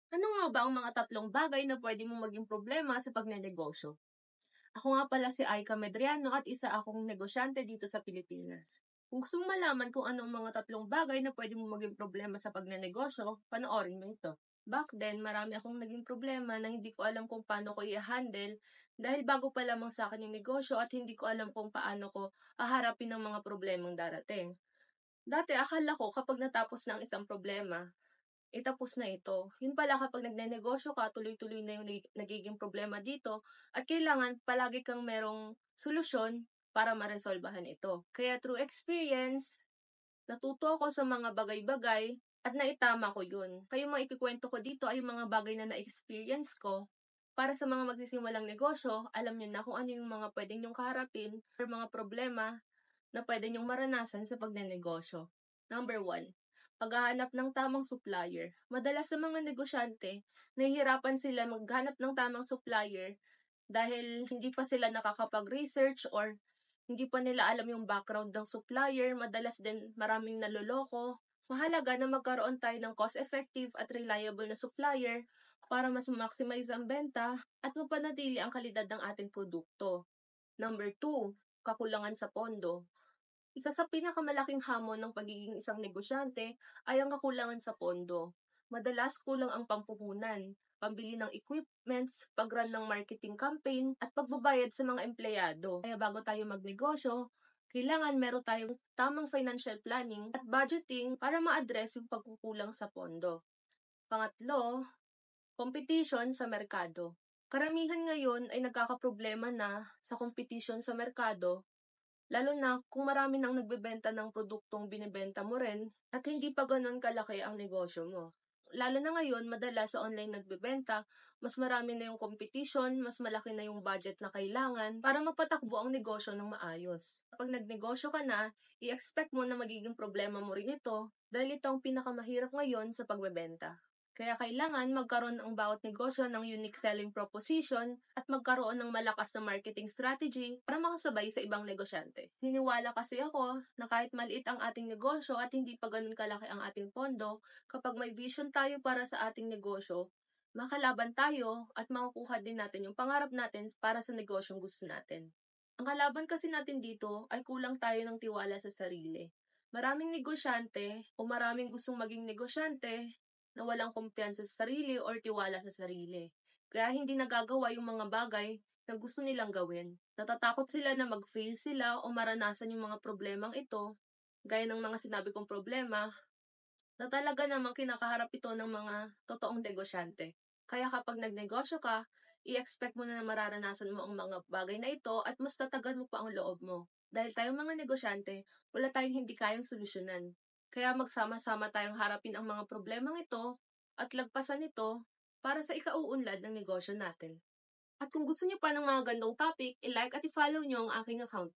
Ano nga ba ang mga tatlong bagay na pwede mong maging problema sa pagnenegosyo? Ako nga pala si Aika Medriano at isa akong negosyante dito sa Pilipinas. Kung gusto mong malaman kung ano ang mga tatlong bagay na pwede mong maging problema sa pagnenegosyo, panoorin mo ito. Back then, marami akong naging problema na hindi ko alam kung paano ko i-handle dahil bago pa lamang sa akin yung negosyo at hindi ko alam kung paano ko haharapin ang mga problemang darating. Dati akala ko kapag natapos na ang isang problema, tapos na ito. Yun pala kapag nagnenegosyo ka, tuloy-tuloy na yung nagiging problema dito at kailangan palagi kang merong solusyon para maresolbahan ito. Kaya through experience, natuto ako sa mga bagay-bagay at naitama ko yun. Kaya yung mga ikikwento ko dito ay yung mga bagay na na-experience ko para sa mga magsisimulang negosyo, alam nyo na kung ano yung mga pwedeng nyong kaharapin or mga problema na pwede nyong maranasan sa pagnenegosyo. Number 1, paghahanap ng tamang supplier. Madalas sa mga negosyante, nahihirapan sila maghanap ng tamang supplier dahil hindi pa sila nakakapag-research or hindi pa nila alam yung background ng supplier. Madalas din maraming naloloko. Mahalaga na magkaroon tayo ng cost-effective at reliable na supplier para mas maximize ang benta at mapanatili ang kalidad ng ating produkto. Number 2, kakulangan sa pondo. Isa sa pinakamalaking hamon ng pagiging isang negosyante ay ang kakulangan sa pondo. Madalas kulang ang pampuhunan, pambili ng equipments, pag-run ng marketing campaign, at pagbabayad sa mga empleyado. Kaya bago tayo magnegosyo, kailangan meron tayong tamang financial planning at budgeting para ma-address yung pagkukulang sa pondo. Pangatlo, competition sa merkado. Karamihan ngayon ay nagkakaproblema na sa competition sa merkado. Lalo na kung marami nang nagbebenta ng produktong binebenta mo rin at hindi pa gano'n kalaki ang negosyo mo. Lalo na ngayon, madalas sa online nagbebenta, mas marami na yung competition, mas malaki na yung budget na kailangan para mapatakbo ang negosyo ng maayos. Kapag nagnegosyo ka na, i-expect mo na magiging problema mo rin ito dahil ito ang pinakamahirap ngayon sa pagbebenta. Kaya kailangan magkaroon ang bawat negosyo ng unique selling proposition at magkaroon ng malakas na marketing strategy para makasabay sa ibang negosyante. Niniwala kasi ako na kahit maliit ang ating negosyo at hindi pa ganun kalaki ang ating pondo, kapag may vision tayo para sa ating negosyo, makalaban tayo at makukuha din natin yung pangarap natin para sa negosyong gusto natin. Ang kalaban kasi natin dito ay kulang tayo ng tiwala sa sarili. Maraming negosyante o maraming gustong maging negosyante na walang kumpiyansa sa sarili or tiwala sa sarili. Kaya hindi nagagawa yung mga bagay na gusto nilang gawin. Natatakot sila na mag-fail sila o maranasan yung mga problemang ito, gaya ng mga sinabi kong problema, na talaga namang kinakaharap ito ng mga totoong negosyante. Kaya kapag nagnegosyo ka, i-expect mo na mararanasan mo ang mga bagay na ito at mas tatagan mo pa ang loob mo. Dahil tayong mga negosyante, wala tayong hindi kayang solusyonan. Kaya magsama-sama tayong harapin ang mga problemang ito at lagpasan ito para sa ikauunlad ng negosyo natin. At kung gusto niyo pa ng mga gandong topic, i-like at i-follow niyo ang aking account.